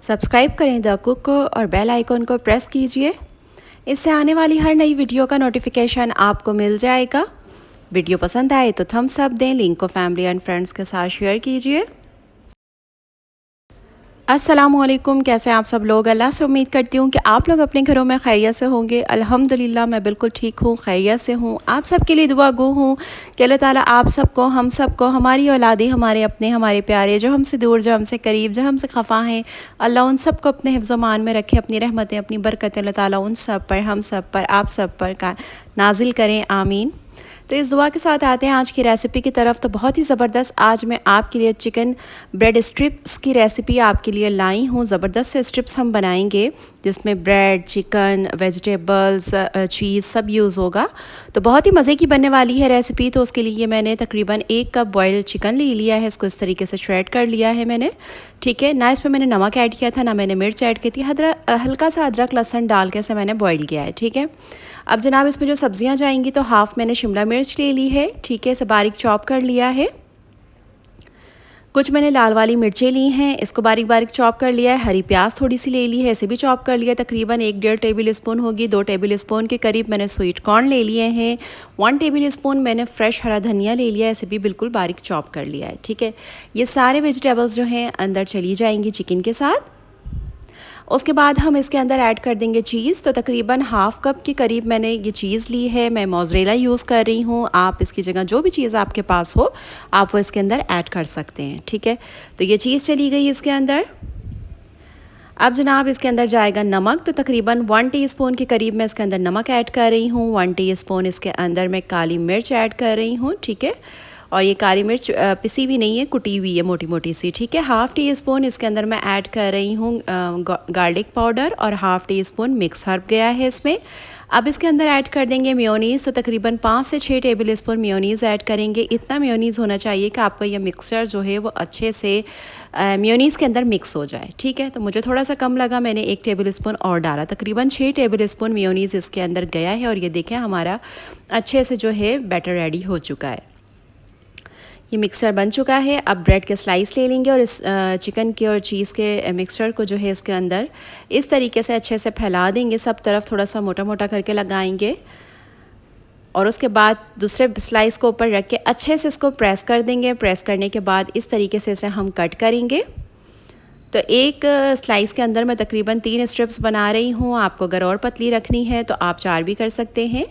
Subscribe करें the cook को और बेल आइकन को प्रेस कीजिए। इससे आने वाली हर नई वीडियो का नोटिफिकेशन आपको मिल जाएगा। वीडियो पसंद आए तो थम्स अप दें, लिंक को फैमिली एंड फ्रेंड्स के साथ शेयर कीजिए। अस्सलामुअलैकुम, कैसे हैं आप सब लोग। अल्लाह से उम्मीद करती हूँ कि आप लोग अपने घरों में खैरियत से होंगे। अल्हम्दुलिल्लाह मैं बिल्कुल ठीक हूँ, खैरियत से हूँ। आप सब के लिए दुआ गो हूँ कि अल्लाह ताला आप सबको, हम सबको, हमारी औलादे, हमारे अपने, हमारे प्यारे, जो हमसे दूर, जो हमसे करीब, जो हमसे खफा हैं, अल्लाह उन सबको अपने हिफ्ज़ मान में रखे। अपनी रहमतें, अपनी बरकतें अल्लाह ताला उन सब पर, हम सब पर, आप सब पर नाजिल करें, आमीन। तो इस दुआ के साथ आते हैं आज की रेसिपी की तरफ। तो बहुत ही ज़बरदस्त आज मैं आपके लिए चिकन ब्रेड स्ट्रिप्स की रेसिपी आपके लिए लाई हूँ। ज़बरदस्त से स्ट्रिप्स हम बनाएंगे जिसमें ब्रेड, चिकन, वेजिटेबल्स, चीज़ सब यूज़ होगा। तो बहुत ही मज़े की बनने वाली है रेसिपी। तो उसके लिए मैंने तकरीबन 1 कप बॉयल चिकन ले लिया है। इसको इस तरीके से श्रेड कर लिया है मैंने, ठीक है। ना इसमें मैंने नमक ऐड किया था, ना मैंने मिर्च ऐड की थी। हल्का सा अदरक लहसुन डाल के इसे मैंने बॉईल किया है, ठीक है। अब जनाब इसमें जो सब्जियां जाएंगी, तो हाफ़ मैंने शिमला मिर्च ले ली है, ठीक है, इसे बारीक चॉप कर लिया है। कुछ मैंने लाल वाली मिर्चें ली हैं, इसको बारीक बारीक चॉप कर लिया है। हरी प्याज थोड़ी सी ले ली है, इसे भी चॉप कर लिया। तकरीबन 1-1.5 टेबल स्पून होगी। 2 टेबल स्पून के करीब मैंने स्वीट कॉर्न ले लिए हैं। 1 टेबल स्पून मैंने फ्रेश हरा धनिया ले लिया है, इसे भी बिल्कुल बारीक चॉप कर लिया है, ठीक है। ये सारे वेजिटेबल्स जो हैं अंदर चली जाएंगी चिकन के साथ। उसके बाद हम इसके अंदर ऐड कर देंगे चीज़। तो तकरीबन हाफ़ कप के करीब मैंने ये चीज़ ली है। मैं मोज़रेला यूज़ कर रही हूँ। आप इसकी जगह जो भी चीज़ आपके पास हो आप वो इसके अंदर ऐड कर सकते हैं, ठीक है। तो ये चीज़ चली गई इसके अंदर। अब जनाब इसके अंदर जाएगा नमक। तो तकरीबन 1 टीस्पून के करीब मैं इसके अंदर नमक ऐड कर रही हूँ। 1 टीस्पून इसके अंदर मैं काली मिर्च ऐड कर रही हूँ, ठीक है। और ये काली मिर्च पिसी हुई नहीं है, कुटी हुई है मोटी मोटी सी, ठीक है। हाफ़ टी स्पून इसके अंदर मैं ऐड कर रही हूँ गार्लिक पाउडर, और half tea spoon mix herb गया है इसमें। अब इसके अंदर ऐड कर देंगे मेयोनीज़। तो तकरीबन 5 से 6 टेबल स्पून मेयोनीज़ ऐड करेंगे। इतना मेयोनीज़ होना चाहिए कि आपका ये मिक्सचर जो है वो अच्छे से मेयोनीज़ के अंदर मिक्स हो जाए, ठीक है। तो मुझे थोड़ा सा कम लगा, मैंने 1 टेबल स्पून और डाला। तकरीबन 6 टेबल स्पून मेयोनीज़ इसके अंदर गया है। और ये देखें हमारा अच्छे से जो है बैटर रेडी हो चुका है। ये मिक्सचर बन चुका है। अब ब्रेड के स्लाइस ले लेंगे और इस चिकन के और चीज़ के मिक्सचर को जो है इसके अंदर इस तरीके से अच्छे से फैला देंगे। सब तरफ थोड़ा सा मोटा मोटा करके लगाएंगे और उसके बाद दूसरे स्लाइस को ऊपर रख के अच्छे से इसको प्रेस कर देंगे। प्रेस करने के बाद इस तरीके से इसे हम कट करेंगे। तो एक स्लाइस के अंदर मैं तकरीबन 3 स्ट्रिप्स बना रही हूँ। आपको अगर और पतली रखनी है तो आप 4 भी कर सकते हैं,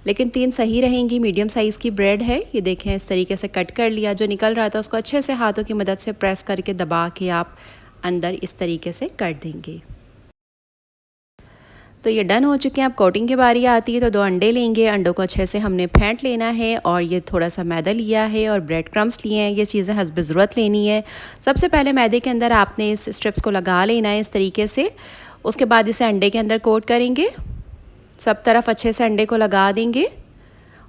लेकिन 3 सही रहेंगी। मीडियम साइज़ की ब्रेड है। ये देखें इस तरीके से कट कर लिया। जो निकल रहा था उसको अच्छे से हाथों की मदद से प्रेस करके दबा के आप अंदर इस तरीके से कर देंगे। तो ये डन हो चुके हैं। अब कोटिंग की बारी आती है। तो 2 अंडे लेंगे, अंडों को अच्छे से हमने फेंट लेना है। और ये थोड़ा सा मैदा लिया है और ब्रेड क्रम्स लिए हैं। ये चीज़ें हस्ब ज़रूरत लेनी है। सबसे पहले मैदे के अंदर आपने इस स्ट्रिप्स को लगा लेना है इस तरीके से। उसके बाद इसे अंडे के अंदर कोट करेंगे, सब तरफ अच्छे से अंडे को लगा देंगे।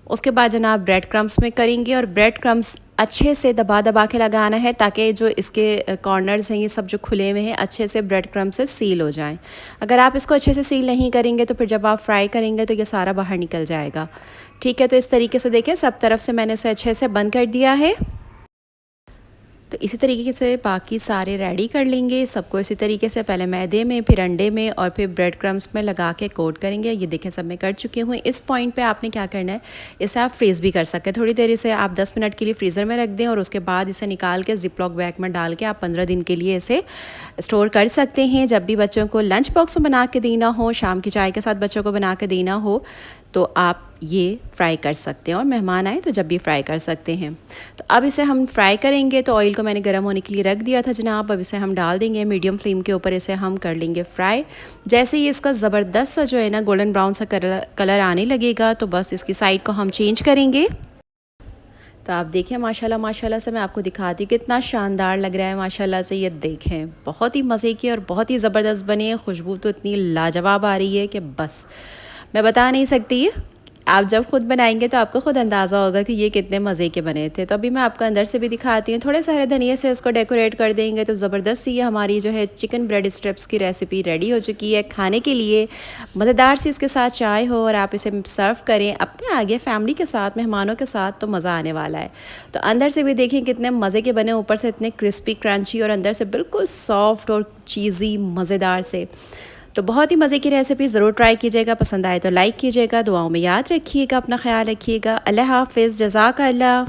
उसके बाद जनाब ब्रेड क्रम्स में करेंगे और ब्रेड क्रम्स अच्छे से दबा दबा के लगाना है ताकि जो इसके कॉर्नर्स हैं ये सब जो खुले हुए हैं अच्छे से ब्रेड क्रम्ब से सील हो जाएं। अगर आप इसको अच्छे से सील नहीं करेंगे तो फिर जब आप फ्राई करेंगे तो ये सारा बाहर निकल जाएगा, ठीक है। तो इस तरीके से देखें सब तरफ से मैंने इसे अच्छे से बंद कर दिया है। तो इसी तरीके से बाकी सारे रेडी कर लेंगे। सबको इसी तरीके से पहले मैदे में, फिर अंडे में और फिर ब्रेड क्रम्स में लगा के कोट करेंगे। ये देखें सब मैं कर चुकी हूँ। इस पॉइंट पे आपने क्या करना है, इसे आप फ्रीज़ भी कर सकते हैं। थोड़ी देर इसे आप 10 मिनट के लिए फ्रीज़र में रख दें और उसके बाद इसे निकाल के जिपलॉक बैग में डाल के आप 15 दिन के लिए इसे स्टोर कर सकते हैं। जब भी बच्चों को लंच बॉक्स में बना के देना हो, शाम की चाय के साथ बच्चों को बना के देना हो, तो आप ये फ्राई कर सकते हैं। और मेहमान आए तो जब भी फ्राई कर सकते हैं। तो अब इसे हम फ्राई करेंगे। तो ऑयल को मैंने गर्म होने के लिए रख दिया था जनाब। अब इसे हम डाल देंगे मीडियम फ्लेम के ऊपर। इसे हम कर लेंगे फ्राई। जैसे ही इसका ज़बरदस्त सा जो है ना गोल्डन ब्राउन सा कलर आने लगेगा तो बस इसकी साइड को हम चेंज करेंगे। तो आप देखें माशाल्लाह माशाल्लाह से मैं आपको दिखाती हूँ कितना शानदार लग रहा है माशाल्लाह से। ये देखें बहुत ही मज़े की और बहुत ही ज़बरदस्त बनी है। खुशबू तो इतनी लाजवाब आ रही है कि बस मैं बता नहीं सकती। आप जब खुद बनाएंगे तो आपको खुद अंदाज़ा होगा कि ये कितने मज़े के बने थे। तो अभी मैं आपको अंदर से भी दिखाती हूँ। थोड़े सारे धनिए से इसको डेकोरेट कर देंगे तो ज़बरदस्त सी ये हमारी जो है चिकन ब्रेड स्ट्रिप्स की रेसिपी रेडी हो चुकी है। खाने के लिए मज़ेदार सी इसके साथ चाय हो और आप इसे सर्व करें अपने आगे फैमिली के साथ, मेहमानों के साथ, तो मज़ा आने वाला है। तो अंदर से भी देखिए कितने मज़े के बने, ऊपर से इतने क्रिस्पी क्रंची और अंदर से बिल्कुल सॉफ्ट और चीज़ी मज़ेदार से। तो बहुत ही मज़े की रेसिपी ज़रूर ट्राई कीजिएगा। पसंद आए तो लाइक कीजिएगा। दुआओं में याद रखिएगा, अपना ख्याल रखिएगा। अल्लाह हाफ़िज़, जज़ाक अल्लाह।